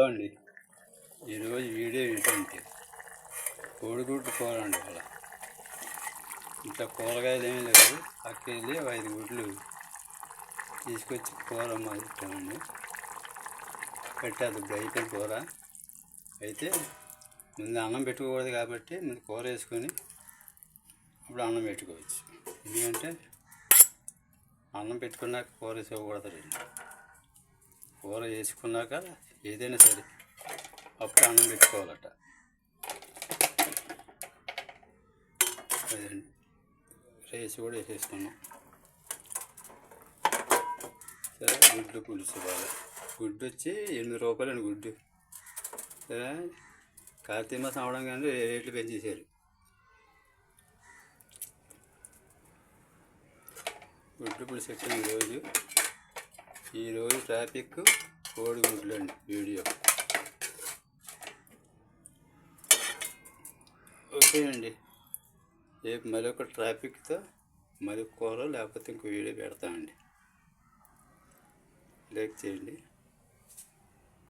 అండి ఈరోజు వీడియో ఏంటంటే కోడిగుడ్డు కూర అండి. అలా ఇంట్లో కూరగాయలు ఏమీ లేవు, పక్కెళ్ళి 5 గుడ్లు తీసుకొచ్చి కూర పెట్టామండి. పెట్టేది ఇప్పుడు అయిపోయిన కూర. అయితే ముందు అన్నం పెట్టుకోకూడదు కాబట్టి ముందు కూర వేసుకొని అప్పుడు అన్నం పెట్టుకోవచ్చు. ఎందుకంటే అన్నం పెట్టుకున్నాక కూర వేసుకోకూడదండి. కూర వేసుకున్నాక ఏదైనా సరే అప్పుడు అన్నం పెట్టుకోవాలట. అదండి, రైస్ కూడా వేసేసుకున్నాం. సరే, గుడ్డు పులుసు ఇవ్వాలి. గుడ్డు వచ్చి 8 రూపాయలండి గుడ్డు. సరే, కార్తీక మాసం అవడం కానీ రేట్లు పెంచేశారు. గుడ్డు పులుసు ఎక్కిన ఈరోజు ట్రాఫిక్ కోడిగుడ్లు అండి. వీడియో ఓకే అండి. రేపు మరొక ట్రాఫిక్తో మరొక కూర లేకపోతే ఇంకో వీడియో పెడతామండి. లైక్ చేయండి.